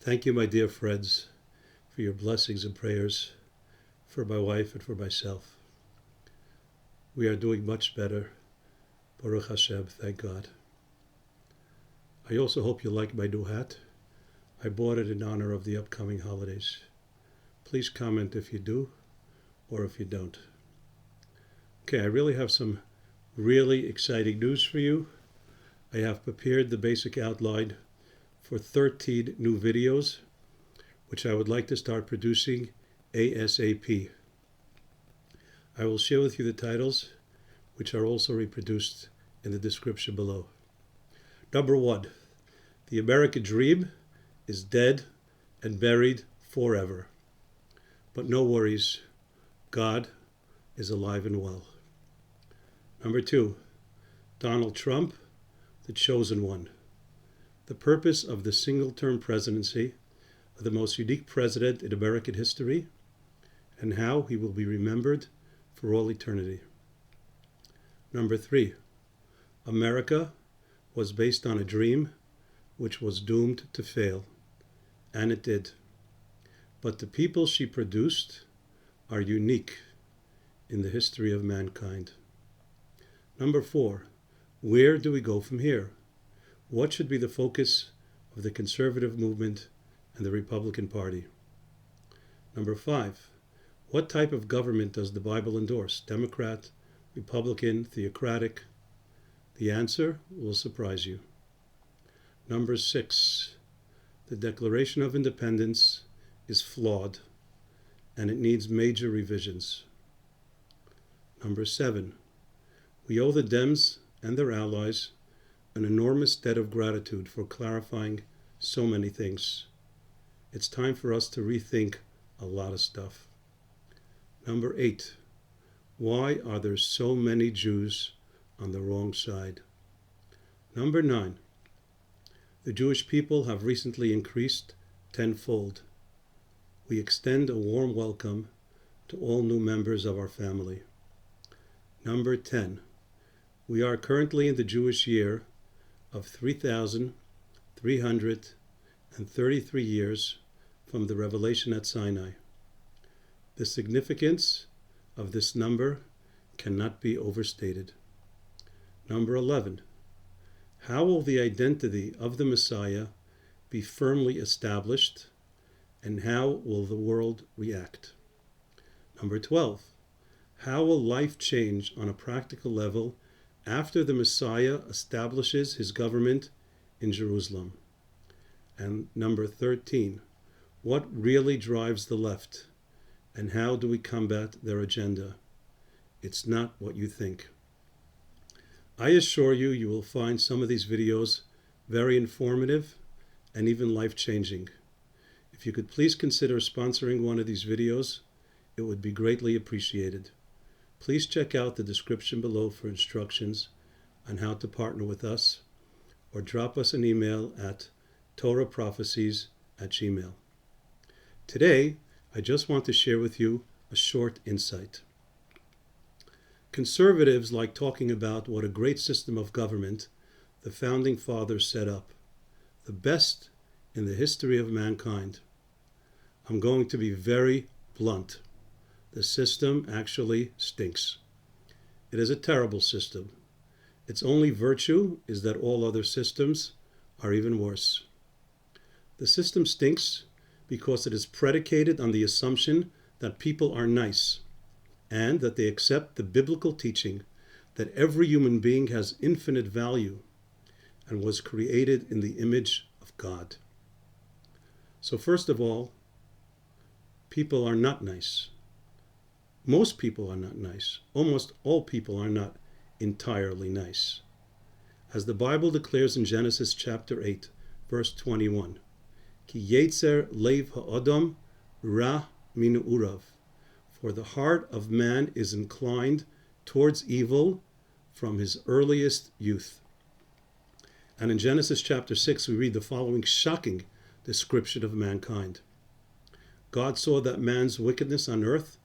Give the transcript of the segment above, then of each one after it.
Thank you, my dear friends, for your blessings and prayers for my wife and for myself. We are doing much better. Baruch Hashem, thank God. I also hope you like my new hat. I bought it in honor of the upcoming holidays. Please comment if you do or if you don't. Okay, I really have some really exciting news for you. I have prepared the basic outline for 13 new videos, which I would like to start producing ASAP. I will share with you the titles, which are also reproduced in the description below. Number 1, the American dream is dead and buried forever. But no worries, God is alive and well. Number 2, Donald Trump, the chosen one. The purpose of the single-term presidency of the most unique president in American history, and how he will be remembered for all eternity. Number 3, America was based on a dream which was doomed to fail, and it did. But the people she produced are unique in the history of mankind. Number 4, where do we go from here? What should be the focus of the conservative movement and the Republican Party? Number 5, what type of government does the Bible endorse? Democrat, Republican, Theocratic? The answer will surprise you. Number 6, the Declaration of Independence is flawed and it needs major revisions. Number 7, we owe the Dems and their allies an enormous debt of gratitude for clarifying so many things. It's time for us to rethink a lot of stuff. Number 8, why are there so many Jews on the wrong side? Number 9, the Jewish people have recently increased tenfold. We extend a warm welcome to all new members of our family. Number 10, we are currently in the Jewish year of 3,333 years from the revelation at Sinai. The significance of this number cannot be overstated. Number 11, how will the identity of the Messiah be firmly established, and how will the world react? Number 12, how will life change on a practical level after the Messiah establishes his government in Jerusalem? And number 13, what really drives the left, and how do we combat their agenda? It's not what you think. I assure you, you will find some of these videos very informative and even life-changing. If you could please consider sponsoring one of these videos, it would be greatly appreciated. Please check out the description below for instructions on how to partner with us, or drop us an email at torahprophecies@gmail.com. Today, I just want to share with you a short insight. Conservatives like talking about what a great system of government the Founding Fathers set up, the best in the history of mankind. I'm going to be very blunt. The system actually stinks. It is a terrible system. Its only virtue is that all other systems are even worse. The system stinks because it is predicated on the assumption that people are nice and that they accept the biblical teaching that every human being has infinite value and was created in the image of God. So first of all, people are not nice. Most people are not nice. Almost all people are not entirely nice. As the Bible declares in Genesis chapter 8, verse 21, Ki yetzer lev ha'adam ra min urav. For the heart of man is inclined towards evil from his earliest youth. And in Genesis chapter 6, we read the following shocking description of mankind. God saw that man's wickedness on earth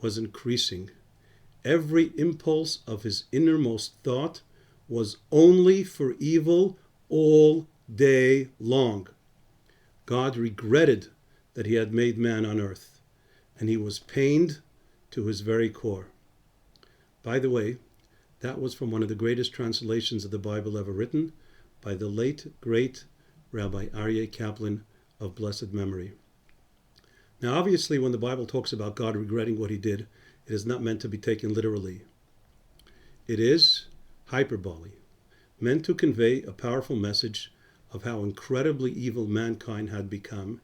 was increasing. Every impulse of his innermost thought was only for evil all day long. God regretted that he had made man on earth, and he was pained to his very core. By the way, that was from one of the greatest translations of the Bible ever written by the late, great Rabbi Aryeh Kaplan of blessed memory. Now, obviously, when the Bible talks about God regretting what he did, it is not meant to be taken literally. It is hyperbole, meant to convey a powerful message of how incredibly evil mankind had become.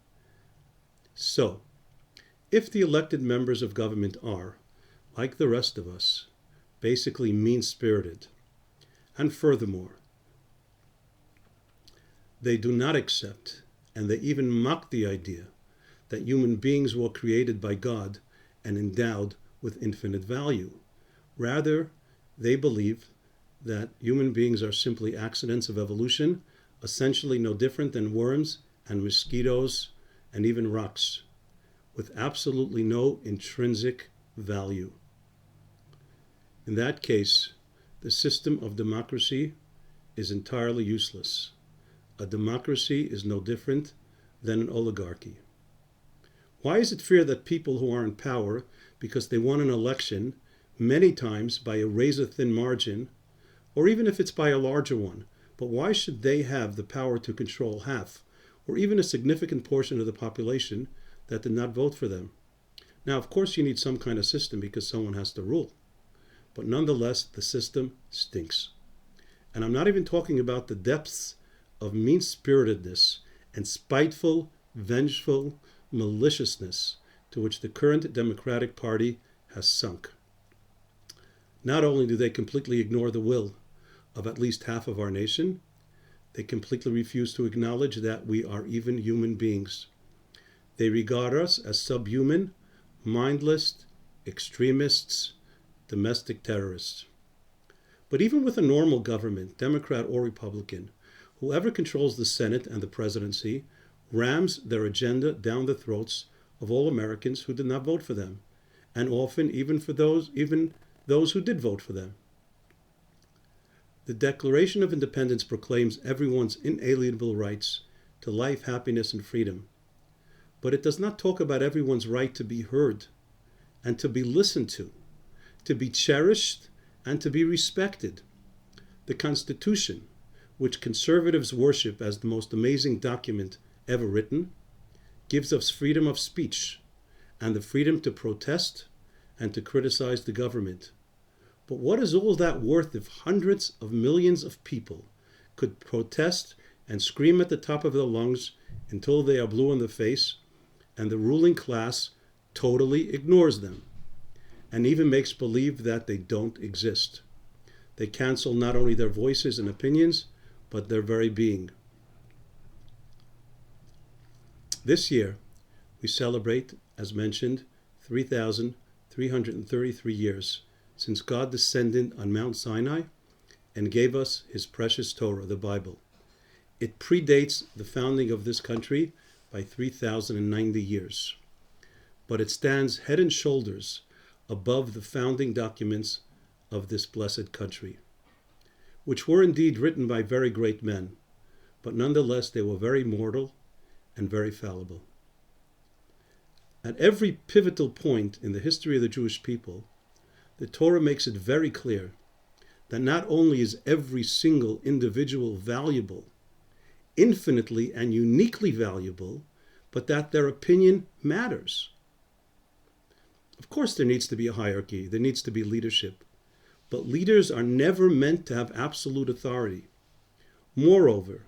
So, if the elected members of government are, like the rest of us, basically mean-spirited, and furthermore, they do not accept, and they even mock the idea that human beings were created by God and endowed with infinite value. Rather, they believe that human beings are simply accidents of evolution, essentially no different than worms and mosquitoes and even rocks, with absolutely no intrinsic value. In that case, the system of democracy is entirely useless. A democracy is no different than an oligarchy. Why is it feared that people who are in power, because they won an election, many times by a razor-thin margin, or even if it's by a larger one, but why should they have the power to control half, or even a significant portion of the population that did not vote for them? Now, of course, you need some kind of system because someone has to rule. But nonetheless, the system stinks. And I'm not even talking about the depths of mean-spiritedness and spiteful, vengeful maliciousness to which the current Democratic Party has sunk. Not only do they completely ignore the will of at least half of our nation, they completely refuse to acknowledge that we are even human beings. They regard us as subhuman, mindless, extremists, domestic terrorists. But even with a normal government, Democrat or Republican, whoever controls the Senate and the presidency rams their agenda down the throats of all Americans who did not vote for them, and often even those who did vote for them. The Declaration of Independence proclaims everyone's inalienable rights to life, happiness, and freedom. But it does not talk about everyone's right to be heard and to be listened to be cherished, and to be respected. The Constitution, which conservatives worship as the most amazing document ever written, gives us freedom of speech and the freedom to protest and to criticize the government. But what is all that worth if hundreds of millions of people could protest and scream at the top of their lungs until they are blue in the face, and the ruling class totally ignores them and even makes believe that they don't exist? They cancel not only their voices and opinions, but their very being. This year, we celebrate, as mentioned, 3,333 years since God descended on Mount Sinai and gave us his precious Torah, the Bible. It predates the founding of this country by 3,090 years, but it stands head and shoulders above the founding documents of this blessed country, which were indeed written by very great men, but nonetheless they were very mortal and very fallible. At every pivotal point in the history of the Jewish people, the Torah makes it very clear that not only is every single individual valuable, infinitely and uniquely valuable, but that their opinion matters. Of course, there needs to be a hierarchy, there needs to be leadership, but leaders are never meant to have absolute authority. Moreover,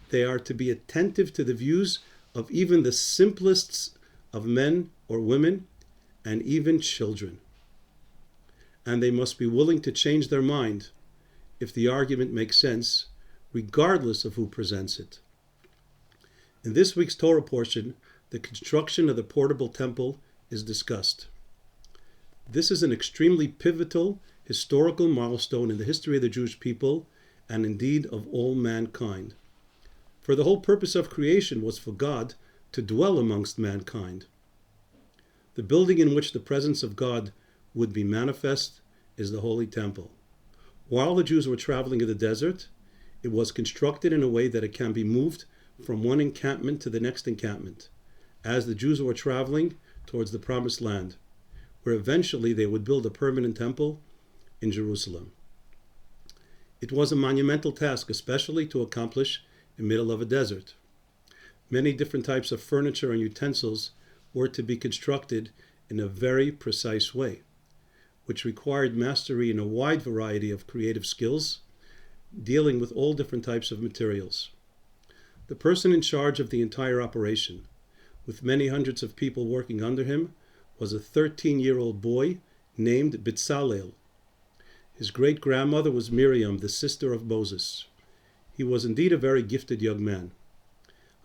they are to be attentive to the views of even the simplest of men or women, and even children. And they must be willing to change their mind if the argument makes sense, regardless of who presents it. In this week's Torah portion, the construction of the portable temple is discussed. This is an extremely pivotal historical milestone in the history of the Jewish people, and indeed of all mankind. For the whole purpose of creation was for God to dwell amongst mankind. The building in which the presence of God would be manifest is the Holy Temple. While the Jews were traveling in the desert, it was constructed in a way that it can be moved from one encampment to the next encampment, as the Jews were traveling towards the Promised Land, where eventually they would build a permanent temple in Jerusalem. It was a monumental task, especially to accomplish in the middle of a desert. Many different types of furniture and utensils were to be constructed in a very precise way, which required mastery in a wide variety of creative skills, dealing with all different types of materials. The person in charge of the entire operation, with many hundreds of people working under him, was a 13-year-old boy named Bezalel. His great-grandmother was Miriam, the sister of Moses. He was indeed a very gifted young man.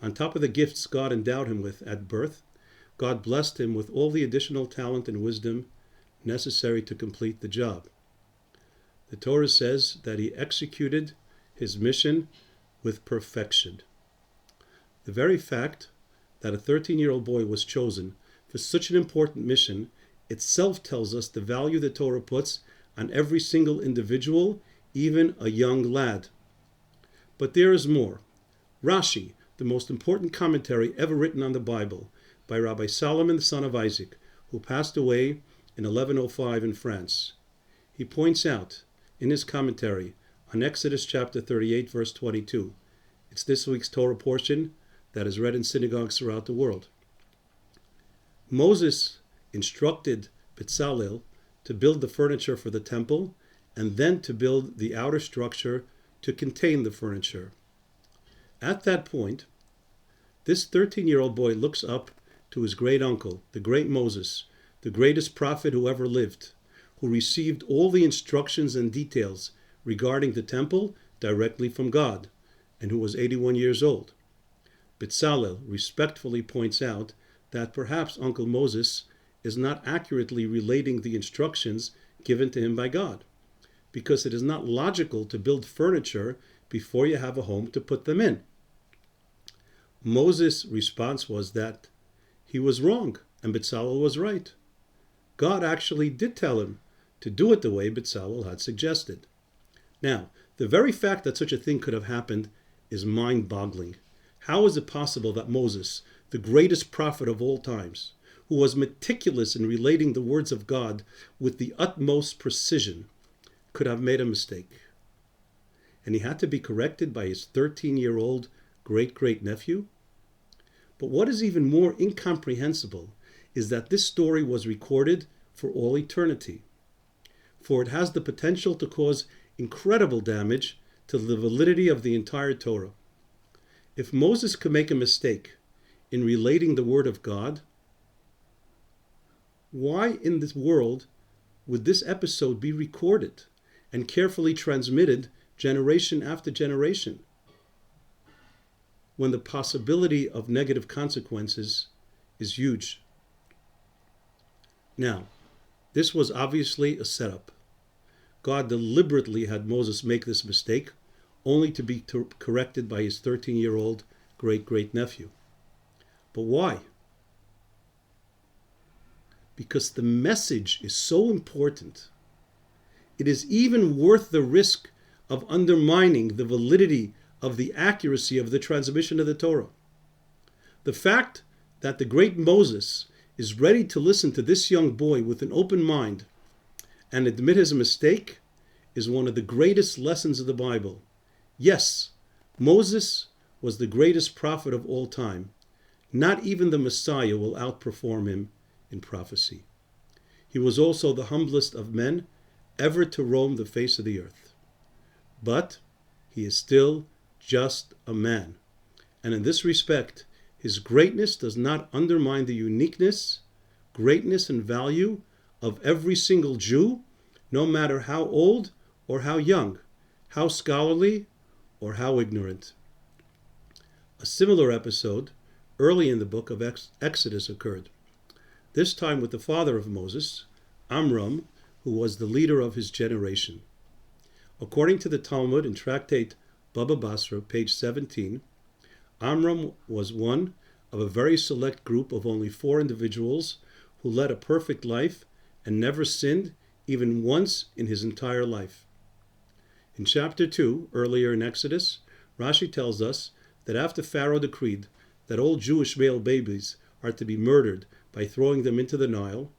On top of the gifts God endowed him with at birth, God blessed him with all the additional talent and wisdom necessary to complete the job. The Torah says that he executed his mission with perfection. The very fact that a 13-year-old boy was chosen for such an important mission itself tells us the value the Torah puts on every single individual, even a young lad. But there is more. Rashi, the most important commentary ever written on the Bible, by Rabbi Solomon, the son of Isaac, who passed away in 1105 in France. He points out in his commentary on Exodus chapter 38, verse 22. It's this week's Torah portion that is read in synagogues throughout the world. Moses instructed Bezalel to build the furniture for the temple and then to build the outer structure to contain the furniture. At that point, this 13-year-old boy looks up to his great uncle, the great Moses, the greatest prophet who ever lived, who received all the instructions and details regarding the temple directly from God, and who was 81 years old. Bezalel respectfully points out that perhaps Uncle Moses is not accurately relating the instructions given to him by God, because it is not logical to build furniture before you have a home to put them in. Moses' response was that he was wrong and Bezalel was right. God actually did tell him to do it the way Bezalel had suggested. Now, the very fact that such a thing could have happened is mind-boggling. How is it possible that Moses, the greatest prophet of all times, who was meticulous in relating the words of God with the utmost precision, could have made a mistake? And he had to be corrected by his 13-year-old great-great-nephew? But what is even more incomprehensible is that this story was recorded for all eternity, for it has the potential to cause incredible damage to the validity of the entire Torah. If Moses could make a mistake in relating the word of God, why in this world would this episode be recorded and carefully transmitted generation after generation, when the possibility of negative consequences is huge? Now, this was obviously a setup. God deliberately had Moses make this mistake, only to be corrected by his 13-year-old great-great-nephew. But why? Because the message is so important. It is even worth the risk of undermining the validity of the accuracy of the transmission of the Torah. The fact that the great Moses is ready to listen to this young boy with an open mind and admit his mistake is one of the greatest lessons of the Bible. Yes, Moses was the greatest prophet of all time. Not even the Messiah will outperform him in prophecy. He was also the humblest of men ever to roam the face of the earth. But he is still just a man. And in this respect, his greatness does not undermine the uniqueness, greatness, and value of every single Jew, no matter how old or how young, how scholarly or how ignorant. A similar episode early in the book of Exodus occurred, this time with the father of Moses, Amram, who was the leader of his generation. According to the Talmud in Tractate Baba Basra, page 17, Amram was one of a very select group of only 4 individuals who led a perfect life and never sinned even once in his entire life. In chapter 2, earlier in Exodus, Rashi tells us that after Pharaoh decreed that all Jewish male babies are to be murdered by throwing them into the Nile,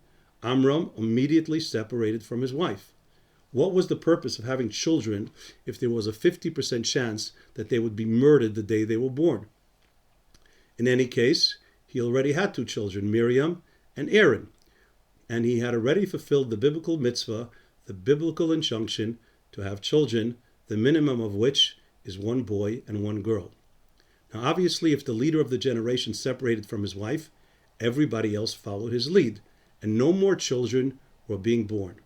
Amram immediately separated from his wife. What was the purpose of having children if there was a 50% chance that they would be murdered the day they were born? In any case, he already had 2 children, Miriam and Aaron, and he had already fulfilled the biblical mitzvah, the biblical injunction to have children, the minimum of which is 1 boy and 1 girl. Now, obviously, if the leader of the generation separated from his wife, everybody else followed his lead, and no more children were being born.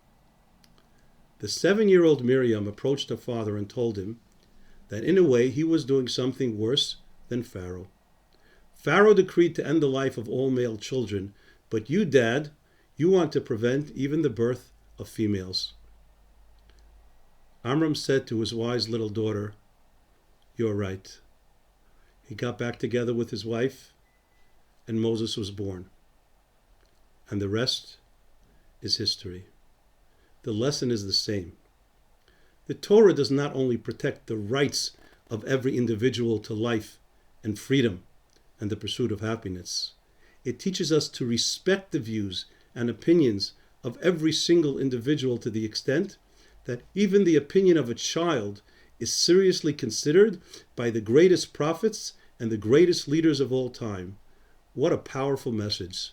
The 7-year-old Miriam approached her father and told him that in a way he was doing something worse than Pharaoh. Pharaoh decreed to end the life of all male children, but you, Dad, you want to prevent even the birth of females. Amram said to his wise little daughter, "You're right." He got back together with his wife, and Moses was born. And the rest is history. The lesson is the same. The Torah does not only protect the rights of every individual to life and freedom and the pursuit of happiness. It teaches us to respect the views and opinions of every single individual to the extent that even the opinion of a child is seriously considered by the greatest prophets and the greatest leaders of all time. What a powerful message.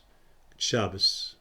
Shabbos.